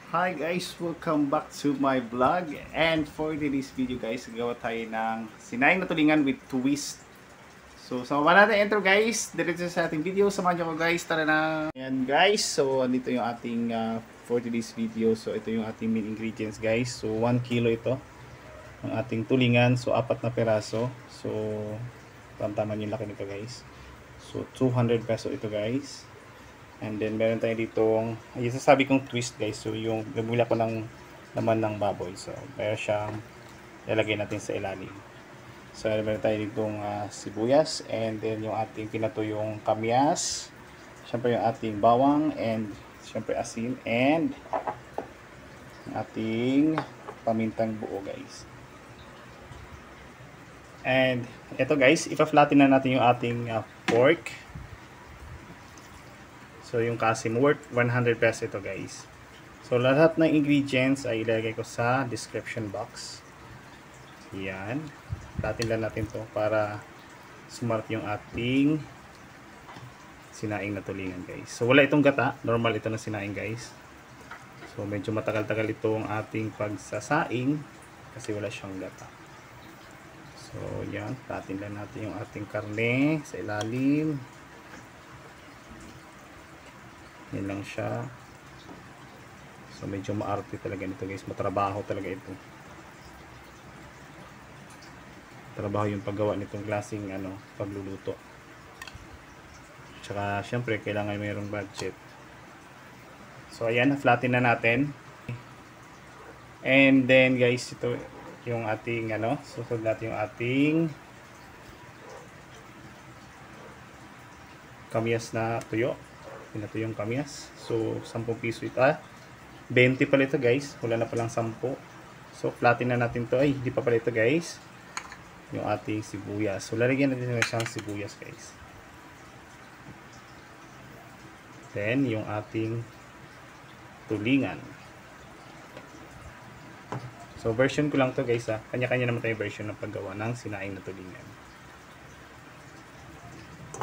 Hi guys, welcome back to my vlog. And for today's video guys, gawa tayo ng sinaing na tulingan with twist. So sama natin intro guys, diretso sa ating video. Samahan nyo ko guys, tara na. Ayan guys, so andito yung ating for today's video. So ito yung ating main ingredients guys. So 1 kilo ito ng ating tulingan. So 4 na peraso. So tamtaman yung laki nito guys. So 200 peso ito guys. And then meron tayo ditong, yung sasabi kong twist guys, so yung gagawin ko ng laman ng baboy. So meron siyang lalagay natin sa ilalim. So meron tayo ditong sibuyas, and then yung ating pinatuyong kamyas, syempre yung ating bawang, and syempre asin, and yung ating pamintang buo guys. And ito guys, ipa-flatten na natin yung ating pork. So yung kasim worth 100 pesos ito guys. So lahat ng ingredients ay ilagay ko sa description box. Yan. Flatten lang natin to para smart yung ating sinaing na tulingan guys. So wala itong gata. Normal ito na sinaing guys. So medyo matagal-tagal itong ating pagsasaing kasi wala siyang gata. So yan. Flatten lang natin yung ating karne sa ilalim. Yan lang siya. So medyo maarte talaga nito guys. Matrabaho talaga ito. Trabaho yung paggawa nitong klaseng pagluluto. Tsaka syempre kailangan mayroong budget. So ayan, flatten na natin. And then guys, ito yung ating susunod natin yung ating kamyas na tuyo. Pinatuyong kamyas. So 10 piso ito. 20 pala ito guys. Wala na palang 10. So flatten na natin to. Ay, hindi pa pala ito guys. Yung ating sibuyas. So lalagyan natin na siyang sibuyas guys. Then yung ating tulingan. So version ko lang to guys ha. Kanya-kanya naman tayo version ng paggawa ng sinaing na tulingan.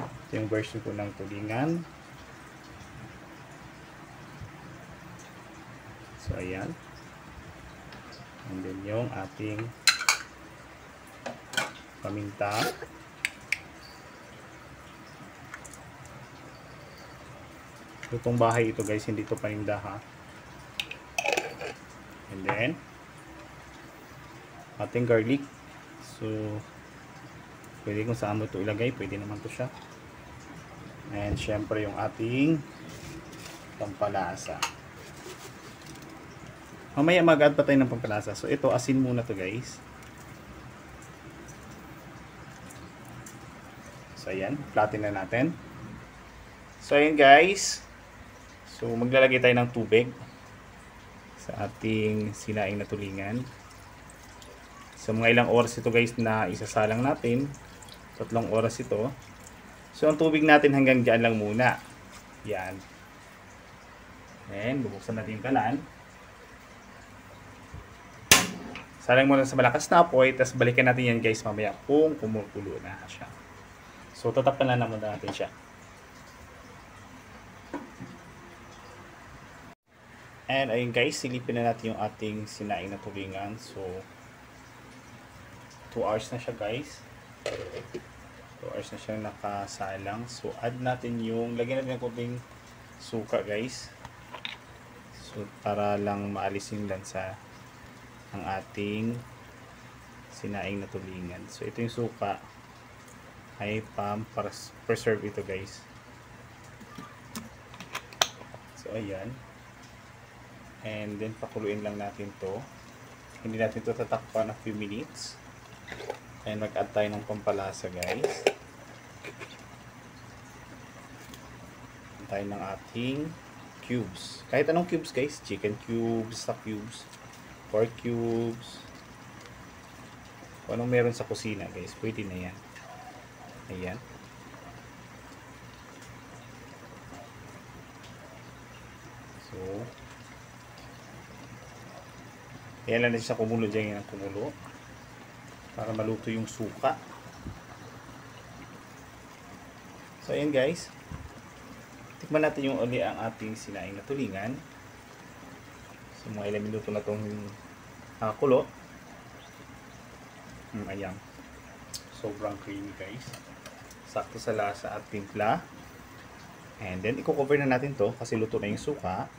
Ito yung version ko ng tulingan. So ayan. And then yung ating paminta. Lutong bahay ito guys, hindi ito paninda ha. And then ating garlic. So pwede kung saan mo ito ilagay, pwede naman ito siya. And syempre yung ating pampalasa. Mamaya mag-add pa tayo ng pampalasa. So ito, asin muna to guys. So ayan, flatten na natin. So ayan guys. So maglalagay tayo ng tubig sa ating sinaing na tulingan. So mga ilang oras ito guys na isasalang natin. 3 oras ito. So ang tubig natin hanggang dyan lang muna. Yan. And bubuksan natin yung kalan. Salang muna sa malakas na apoy, tapos balikan natin yan guys mamaya kung kumukulo na siya. So tatakpan na naman natin siya. And ayun guys, silipin na natin yung ating sinaing na tulingan. So 2 hours na siya guys. 2 hours na siya nakasalang. So add natin yung, lagyan natin ng konting suka guys. So para lang maalis yung lansa ang ating sinaing na tulingan. So ito yung suka ay preserve ito guys. So ayan. And then pakuluin lang natin to. Hindi natin to tatakpan a few minutes. And mag-add tayo ng pampalasa guys. Add tayo ng ating cubes. Kahit anong cubes guys. Chicken cubes, sa cubes, pork cubes, kung anong meron sa kusina guys, pwede na yan. Ayan. So ayan lang din siya kumulo dyan, yung kumulo para maluto yung suka. So ayan guys, tikman natin yung uli ang ating sinaing na tulingan. So, mga ilang minuto na itong kulo. Ayan. Sobrang creamy guys. Sakto sa lasa at timpla. And then, i-cover na natin to kasi luto na yung suka.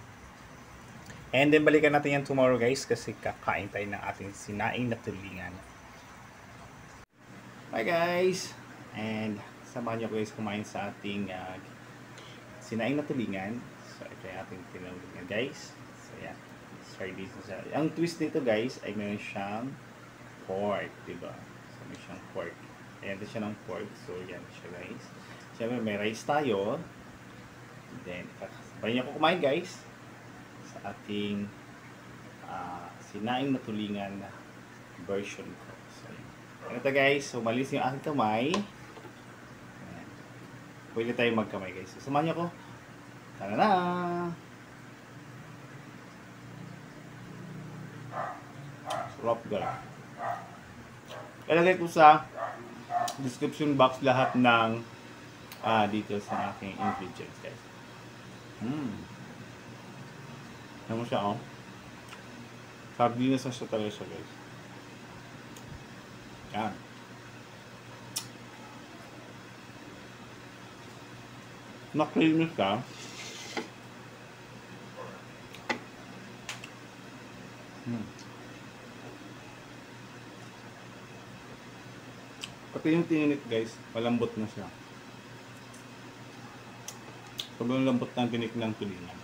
And then, balikan natin yan tomorrow guys kasi kakain tayo ng ating sinaing na tulingan. Bye guys! And, samahan nyo guys kumain sa ating sinaing na tulingan. So, ito yung ating tinulingan guys. So, yan. Sorry, dito sa... Ang twist nito guys ay meron siyang pork, diba? So, may siyang pork. Ayan, ito siya ng pork. So, yan siya guys. Siyempre, may rice tayo. Then, sabay niyo ako kumain guys sa ating sinaing na tulingan version ko. So, yan. Ito guys, so malis yung aking kamay. Ayan. Pwede tayo magkamay guys. So, samahan niyo ako. Tara na! Sarap guys. Ilagay ko sa description box lahat ng details ng aking ingredients guys. Ano siya oh? Sardinas na siya talaga siya guys. Yan. Na-creamy siya. Pati yung tininit guys, malambot na siya. Sobrang lambot ng tinik ng tulingan.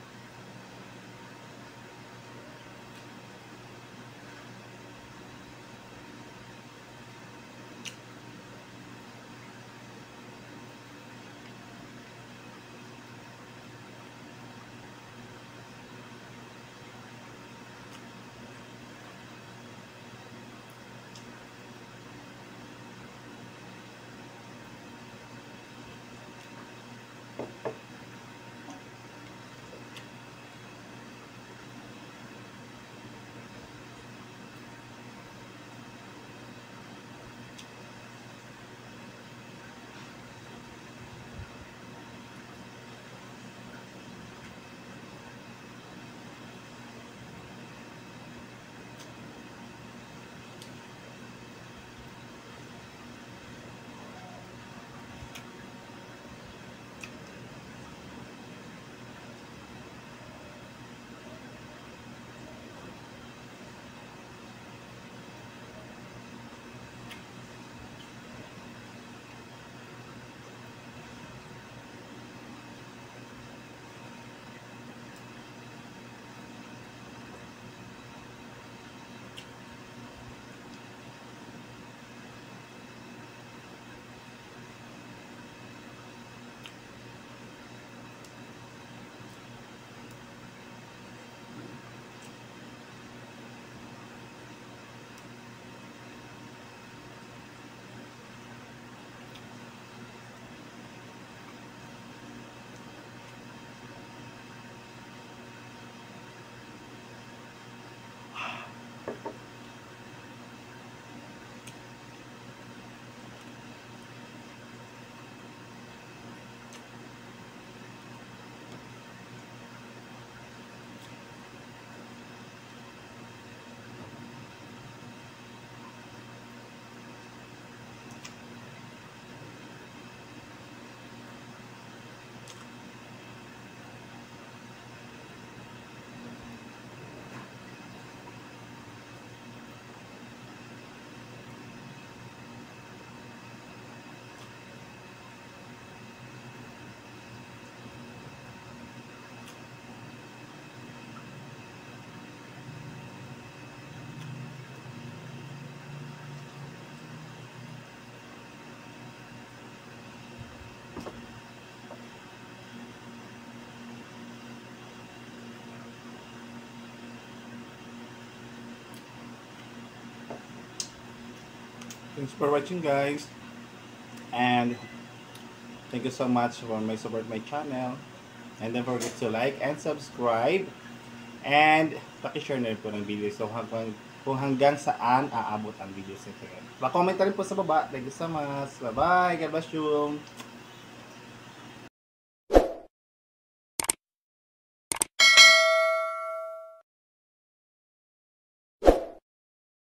Thanks for watching guys, and thank you so much for my support my channel, and don't forget to like and subscribe, and paki-share na rin po ng video. So kung hanggang saan aabot ang video sa ito. Pa-comment na rin po sa baba. Thank you so much. Bye bye. God bless you.